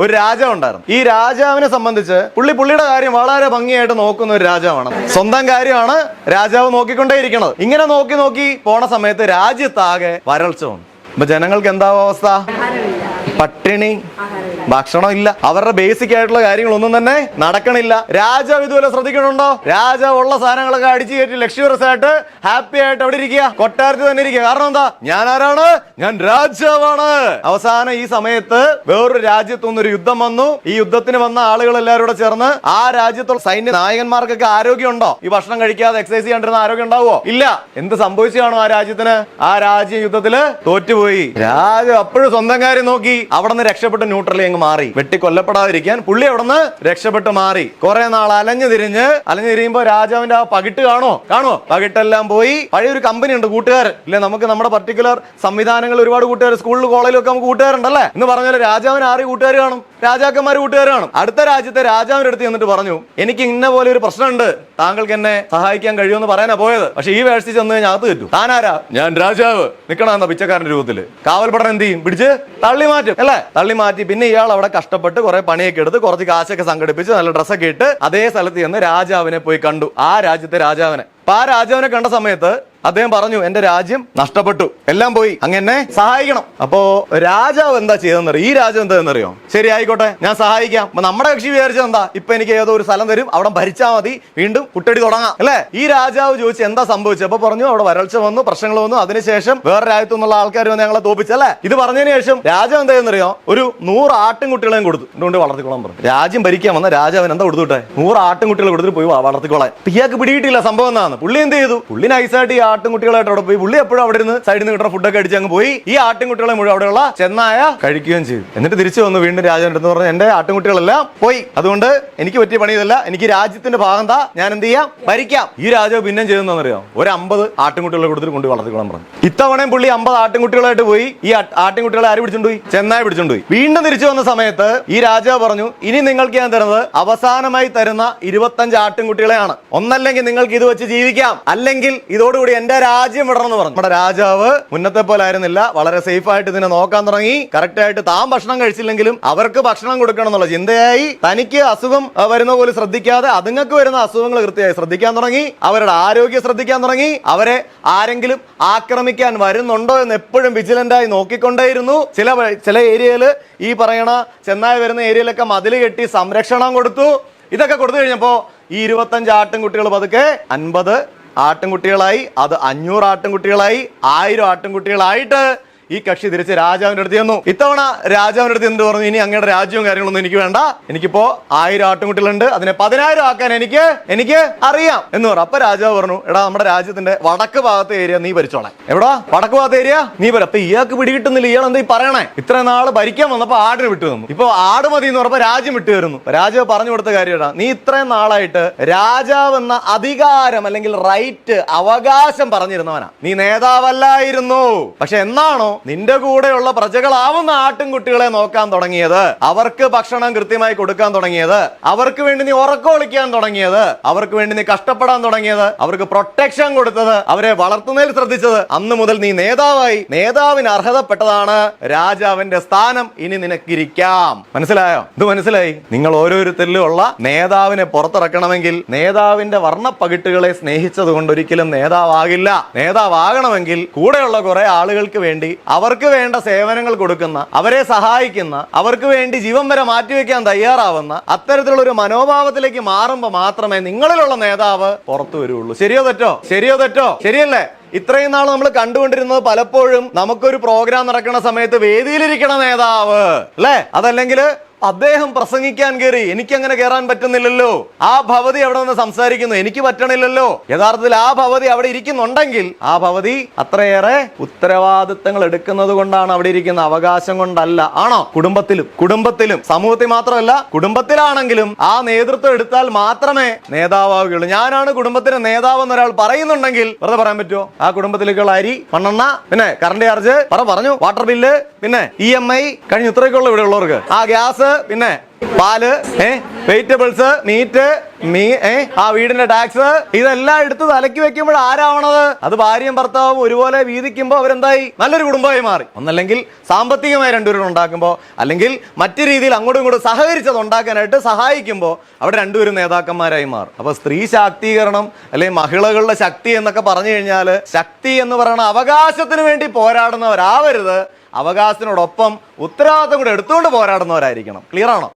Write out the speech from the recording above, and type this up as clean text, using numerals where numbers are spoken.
ഒരു രാജാവ് ഉണ്ടായിരുന്നു. ഈ രാജാവിനെ സംബന്ധിച്ച് പുള്ളിയുടെ കാര്യം വളരെ ഭംഗിയായിട്ട് നോക്കുന്ന ഒരു രാജാവാണ്. സ്വന്തം കാര്യമാണ് രാജാവ് നോക്കിക്കൊണ്ടേയിരിക്കുന്നത്. ഇങ്ങനെ നോക്കി പോണ സമയത്ത് രാജ്യത്താകെ വരൾച്ച വന്നു. അപ്പൊ ജനങ്ങൾക്ക് എന്താവും അവസ്ഥ? പട്ടിണി, ഭക്ഷണം ഇല്ല. അവരുടെ ബേസിക് ആയിട്ടുള്ള കാര്യങ്ങളൊന്നും തന്നെ നടക്കണില്ല. രാജാവ് ഇതുപോലെ ശ്രദ്ധിക്കണുണ്ടോ? രാജാവ് ഉള്ള സാധനങ്ങളൊക്കെ അടിച്ചു കയറ്റി ലക്ഷ്യൂറിയസ് ആയിട്ട് ഹാപ്പി ആയിട്ട് അവിടെ ഇരിക്കുക, കൊട്ടാരത്തിൽ തന്നെ ഇരിക്കുക. കാരണം എന്താ? ഞാൻ ആരാണ്? ഞാൻ രാജാവാണ്. അവസാനം ഈ സമയത്ത് വേറൊരു രാജ്യത്തുനിന്ന് ഒരു യുദ്ധം വന്നു. ഈ യുദ്ധത്തിന് വന്ന ആളുകൾ എല്ലാവരും കൂടെ ചേർന്ന് ആ രാജ്യത്തുള്ള സൈന്യ നായകന്മാർക്കൊക്കെ ആരോഗ്യം ഉണ്ടോ? ഈ ഭക്ഷണം കഴിക്കാതെ എക്സസൈസ് ചെയ്യാണ്ടിരുന്ന ആരോഗ്യം ഉണ്ടാവുമോ? ഇല്ല. എന്ത് സംഭവിച്ചു കാണും ആ രാജ്യത്തിന്? ആ രാജ്യം യുദ്ധത്തില് തോറ്റുപോയി. രാജാവ് അപ്പോഴും സ്വന്തം കാര്യം നോക്കി അവിടെ നിന്ന് രക്ഷപ്പെട്ട് ന്യൂട്രലി അങ്ങ് മാറി. വെട്ടിക്കൊല്ലപ്പെടാതിരിക്കാൻ പുള്ളി അവിടെ നിന്ന് രക്ഷപ്പെട്ട് മാറി. കുറെ നാൾ അലഞ്ഞു തിരിയുമ്പോ രാജാവിന്റെ ആ പകിട്ട് കാണുമോ? പകിട്ടെല്ലാം പോയി. പഴയൊരു കമ്പനി ഉണ്ട്, കൂട്ടുകാർ ഇല്ലേ? നമുക്ക് നമ്മുടെ പർട്ടിക്കുലർ സംവിധാനങ്ങൾ ഒരുപാട് കൂട്ടുകാർ, സ്കൂളിൽ കോളേജിലും ഒക്കെ നമുക്ക് കൂട്ടുകാരുണ്ടല്ലേ എന്ന് പറഞ്ഞാൽ രാജാവിന് 6 കൂട്ടുകാർ കാണും, രാജാക്കന്മാർ കൂട്ടുകാർ കാണും. അടുത്ത രാജ്യത്തെ രാജാവിന്റെ അടുത്ത് എന്നിട്ട് പറഞ്ഞു, എനിക്ക് ഇന്ന പോലെ ഒരു പ്രശ്നമുണ്ട്, താങ്കൾക്ക് എന്നെ സഹായിക്കാൻ കഴിയുമെന്ന് പറയാനാ പോയത്. പക്ഷെ ഈ വേഴ്സി ചെന്ന് കഴിഞ്ഞാൽ അകത്ത് കയറ്റും. താനാരാ? ഞാൻ രാജാവ്. നിക്കണമെന്ന പിച്ചക്കാരന്റെ രൂപത്തില്. കാവൽപ്പടൻ എന്ത് ചെയ്യും? പിടിച്ച് തള്ളി മാറ്റും അല്ലേ? തള്ളി മാറ്റി പിന്നെ ഇയാൾ അവിടെ കഷ്ടപ്പെട്ട് കുറെ പണിയൊക്കെ എടുത്ത് കുറച്ച് കാശൊക്കെ സംഘടിപ്പിച്ച് നല്ല ഡ്രസ്സൊക്കെ ഇട്ട് അതേ സ്ഥലത്ത് ചെന്ന് രാജാവിനെ പോയി കണ്ടു. ആ രാജ്യത്തെ രാജാവിനെ. അപ്പൊ ആ രാജാവിനെ കണ്ട സമയത്ത് അദ്ദേഹം പറഞ്ഞു, എന്റെ രാജ്യം നഷ്ടപ്പെട്ടു, എല്ലാം പോയി, അങ്ങനെ സഹായിക്കണം. അപ്പോ രാജാവ് എന്താ ചെയ്തെന്നറിയോ? ഈ രാജാവ് എന്താണെന്നറിയോ? ശരി ആയിക്കോട്ടെ, ഞാൻ സഹായിക്കാം. അപ്പൊ നമ്മുടെ കക്ഷി വിചാരിച്ചത് എന്താ? ഇപ്പൊ എനിക്ക് ഏതോ ഒരു സ്ഥലം തരും, അവിടെ ഭരിച്ചാൽ മതി, വീണ്ടും കുട്ടടി തുടങ്ങാം അല്ലെ? ഈ രാജാവ് ചോദിച്ചു എന്താ സംഭവിച്ചത്? അപ്പൊ പറഞ്ഞു, അവിടെ വരൾച്ച വന്നു, പ്രശ്നങ്ങൾ വന്നു, അതിനുശേഷം വേറെ രാജ്യത്തു നിന്നുള്ള ആൾക്കാർ വന്ന് ഞങ്ങളെ തോപ്പിച്ചല്ലേ? ഇത് പറഞ്ഞതിന് ശേഷം രാജാവ് എന്തായെന്നറിയോ? ഒരു 100 ആട്ടിൻകുട്ടികളെയും കൊടുത്തു, ഇതുകൊണ്ട് വളർത്തിക്കോളാൻ പറഞ്ഞു. രാജ്യം ഭരിക്കാൻ വന്ന രാജാവിന് എന്താ കൊടുത്തുട്ടെ? 100 ആട്ടിൻകുട്ടികളെ കൊടുത്തിട്ട് പോയി വളർത്തിക്കോളാൻ. ഇയാൾക്ക് പിടിയിട്ടില്ല സംഭവം എന്നാണ്. പുള്ളി എന്ത് ചെയ്തു? പുള്ളി നൈസായിട്ട് ഈ ആട്ടിൻകുട്ടികളായിട്ട് അവിടെ പോയി. പുള്ളി എപ്പോഴും അവിടെ നിന്ന് സൈഡിൽ നിന്ന് കിട്ടുന്ന ഫുഡൊക്കെ അടിച്ച് അങ്ങ് പോയി. ഈ ആട്ടിൻകുട്ടികളെ മുഴുവൻ അവിടെയുള്ള ചെന്നായ കഴിക്കുകയും ചെയ്തു. എന്നിട്ട് തിരിച്ചു വന്നു വീണ്ടും രാജാവിന്റെ അടുത്ത് പറഞ്ഞു, എന്റെ ആട്ടിൻകുട്ടികളെല്ലാം പോയി, അതുകൊണ്ട് എനിക്ക് പറ്റിയ പണി ഇതല്ല, എനിക്ക് രാജ്യത്തിന്റെ ഭാഗം എന്താ, ഞാൻ എന്ത് ചെയ്യാം? ഭരിക്കാം. ഈ രാജാവ് പിന്നെ ചെയ്തെന്നറിയോ? ഒരു 50 ആട്ടിൻകുട്ടികളെ കൊടുത്തിട്ട് കൊണ്ട് വളർത്തിക്കോളാൻ പറഞ്ഞു. ഇത്തവണയും പുള്ളി 50 ആട്ടിൻകുട്ടികളായിട്ട് പോയി. ഈ ആട്ടിൻകുട്ടികളെ ആര് പിടിച്ചോണ്ടുപോയി? ചെന്നായ പിടിച്ചോണ്ടുപോയി. വീണ്ടും തിരിച്ചു വന്ന സമയത്ത് ഈ രാജാവ് പറഞ്ഞു, ഇനി നിങ്ങൾക്ക് ഞാൻ തരുന്നത് അവസാനമായി തരുന്ന 25 ആട്ടിൻകുട്ടികളെയാണ്. ഒന്നല്ലെങ്കിൽ നിങ്ങൾക്ക് ഇത് വെച്ച് ജീവിക്കാം, അല്ലെങ്കിൽ ഇതോടുകൂടി എന്റെ രാജ്യം വിടണമെന്ന് പറഞ്ഞു. നമ്മുടെ രാജാവ് മുന്നത്തെ പോലെ ആയിരുന്നില്ല, വളരെ സേഫ് ആയിട്ട് ഇതിനെ നോക്കാൻ തുടങ്ങി. കറക്റ്റ് ആയിട്ട് താൻ ഭക്ഷണം കഴിച്ചില്ലെങ്കിലും അവർക്ക് ഭക്ഷണം കൊടുക്കണം എന്നുള്ള ചിന്തയായി. തനിക്ക് അസുഖം വരുന്ന പോലെ ശ്രദ്ധിക്കാതെ അതുങ്ങൾക്ക് വരുന്ന അസുഖങ്ങൾ കൃത്യമായി ശ്രദ്ധിക്കാൻ തുടങ്ങി. അവരുടെ ആരോഗ്യം ശ്രദ്ധിക്കാൻ തുടങ്ങി. അവരെ ആരെങ്കിലും ആക്രമിക്കാൻ വരുന്നുണ്ടോ എന്ന് എപ്പോഴും വിജിലന്റായി നോക്കിക്കൊണ്ടേയിരുന്നു. ചില ഏരിയയിൽ ഈ പറയണ ചെന്നായി വരുന്ന ഏരിയയിലൊക്കെ മതിൽ കെട്ടി സംരക്ഷണം കൊടുത്തു. ഇതൊക്കെ കൊടുത്തു കഴിഞ്ഞപ്പോ ഈ 25 ആട്ടിൻകുട്ടികൾ പതുക്കെ 50 ആട്ടിൻകുട്ടികളായി, അത് 500 ആട്ടിൻകുട്ടികളായി, 1000 ആട്ടിൻകുട്ടികളായിട്ട് ഈ കക്ഷി തിരിച്ച് രാജാവിന്റെ അടുത്ത് ചെന്നു. ഇത്തവണ രാജാവിന്റെ അടുത്ത് എന്ത് പറഞ്ഞു? ഇനി അങ്ങയുടെ രാജ്യവും കാര്യങ്ങളൊന്നും എനിക്ക് വേണ്ട, എനിക്കിപ്പോ 1000 ആട്ടിൻകുട്ടികളുണ്ട്, അതിനെ 10,000 ആക്കാൻ എനിക്ക് അറിയാം എന്ന് പറഞ്ഞു. അപ്പൊ രാജാവ് പറഞ്ഞു, എടാ നമ്മുടെ രാജ്യത്തിന്റെ വടക്ക് ഭാഗത്തെ ഏരിയ നീ ഭരിച്ചോളാം. എവിടാ? വടക്ക് ഭാഗത്തെ ഏരിയ നീ ഭരി. അപ്പൊ ഇയാൾക്ക് പിടികിട്ടുന്നില്ല, ഇയാൾ എന്താ ഈ പറയണേ? ഇത്ര നാള് ഭരിക്കാൻ വന്നപ്പോ ആടിന് വിട്ടു തന്നു, ഇപ്പൊ ആട് മതി എന്ന് പറഞ്ഞപ്പോ രാജ്യം വിട്ടു തരുന്നു. രാജാവ് പറഞ്ഞു കൊടുത്ത കാര്യമാണ്, നീ ഇത്രയും നാളായിട്ട് രാജാവ് എന്ന അധികാരം അല്ലെങ്കിൽ റൈറ്റ്, അവകാശം പറഞ്ഞിരുന്നവനാ, നീ നേതാവല്ലായിരുന്നു. പക്ഷെ എന്നാണോ നിന്റെ കൂടെയുള്ള പ്രജകളാവുന്ന ആട്ടിൻകുട്ടികളെ നോക്കാൻ തുടങ്ങിയത്, അവർക്ക് ഭക്ഷണം കൃത്യമായി കൊടുക്കാൻ തുടങ്ങിയത്, അവർക്ക് വേണ്ടി നീ ഉറക്കമൊളിക്കാൻ തുടങ്ങിയത്, അവർക്ക് വേണ്ടി നീ കഷ്ടപ്പെടാൻ തുടങ്ങിയത്, അവർക്ക് പ്രൊട്ടക്ഷൻ കൊടുത്തത്, അവരെ വളർത്തുന്നതിൽ ശ്രദ്ധിച്ചത്, അന്ന് മുതൽ നീ നേതാവായി. നേതാവിന് അർഹതപ്പെട്ടതാണ് രാജാവിന്റെ സ്ഥാനം. ഇനി നിനക്കിരിക്കാം. മനസ്സിലായോ? ഇത് മനസ്സിലായി? നിങ്ങൾ ഓരോരുത്തരിലും ഉള്ള നേതാവിനെ പുറത്തിറക്കണമെങ്കിൽ നേതാവിന്റെ വർണ്ണപ്പകിട്ടുകളെ സ്നേഹിച്ചത് കൊണ്ട് ഒരിക്കലും നേതാവാകില്ല. നേതാവാകണമെങ്കിൽ കൂടെയുള്ള കുറെ ആളുകൾക്ക് വേണ്ടി അവർക്ക് വേണ്ട സേവനങ്ങൾ കൊടുക്കുന്ന, അവരെ സഹായിക്കുന്ന, അവർക്ക് വേണ്ടി ജീവൻ വരെ മാറ്റിവെക്കാൻ തയ്യാറാവുന്ന അത്തരത്തിലുള്ള ഒരു മനോഭാവത്തിലേക്ക് മാറുമ്പോൾ മാത്രമേ നിങ്ങളിലുള്ള നേതാവ് പുറത്തു വരുള്ളൂ. ശരിയോ തെറ്റോ? ശരിയല്ലേ? ഇത്രയും നാൾ നമ്മൾ കണ്ടുകൊണ്ടിരുന്നത് പലപ്പോഴും നമുക്കൊരു പ്രോഗ്രാം നടക്കുന്ന സമയത്ത് വേദിയിലിരിക്കണ നേതാവ് അല്ലേ, അതല്ലെങ്കിൽ അദ്ദേഹം പ്രസംഗിക്കാൻ കയറി, എനിക്ക് അങ്ങനെ കയറാൻ പറ്റുന്നില്ലല്ലോ, ആ ഭവതി അവിടെ നിന്ന് സംസാരിക്കുന്നു, എനിക്ക് പറ്റണില്ലല്ലോ. യഥാർത്ഥത്തിൽ ആ ഭവതി അവിടെ ഇരിക്കുന്നുണ്ടെങ്കിൽ ആ ഭവതി അത്രയേറെ ഉത്തരവാദിത്തങ്ങൾ എടുക്കുന്നത് കൊണ്ടാണ് അവിടെ ഇരിക്കുന്ന, അവകാശം കൊണ്ടല്ല. ആണോ? കുടുംബത്തിലും സമൂഹത്തിൽ മാത്രമല്ല, കുടുംബത്തിലാണെങ്കിലും ആ നേതൃത്വം എടുത്താൽ മാത്രമേ നേതാവുകയുള്ളൂ. ഞാനാണ് കുടുംബത്തിന് നേതാവ് എന്നൊരാൾ പറയുന്നുണ്ടെങ്കിൽ വെറുതെ പറയാൻ പറ്റുമോ? ആ കുടുംബത്തിലേക്കുള്ള അരി, മണ്ണെണ്ണ, പിന്നെ കറണ്ട് ചാർജ് പറഞ്ഞു, വാട്ടർ ബില്ല്, പിന്നെ EMI കഴിഞ്ഞ ഇത്രയൊക്കെയുള്ള ഇവിടെ ഉള്ളവർക്ക്, ആ ഗ്യാസ്, പിന്നെ പാല്, വെജിറ്റബിൾസ്, മീറ്റ്, ആ വീടിന്റെ ടാക്സ്, ഇതെല്ലാം എടുത്ത് തലയ്ക്ക് വെക്കുമ്പോൾ ആരാവണത്? അത് ഭാര്യയും ഭർത്താവും ഒരുപോലെ വീതിക്കുമ്പോൾ അവരെന്തായി? നല്ലൊരു കുടുംബമായി മാറി. ഒന്നല്ലെങ്കിൽ സാമ്പത്തികമായി രണ്ടുപേരും ഉണ്ടാക്കുമ്പോൾ, അല്ലെങ്കിൽ മറ്റു രീതിയിൽ അങ്ങോട്ടും ഇങ്ങോട്ടും സഹകരിച്ചത് ഉണ്ടാക്കാനായിട്ട് സഹായിക്കുമ്പോൾ അവിടെ രണ്ടുപേരും നേതാക്കന്മാരായി മാറും. അപ്പൊ സ്ത്രീ ശാക്തീകരണം അല്ലെങ്കിൽ മഹിളകളുടെ ശക്തി എന്നൊക്കെ പറഞ്ഞു കഴിഞ്ഞാൽ, ശക്തി എന്ന് പറയുന്ന അവകാശത്തിന് വേണ്ടി പോരാടുന്നവരാവരുത്, അവകാശത്തിനോടൊപ്പം ഉത്തരവാദിത്തം കൂടെ എടുത്തുകൊണ്ട് പോരാടുന്നവരായിരിക്കണം. ക്ലിയർ ആണോ?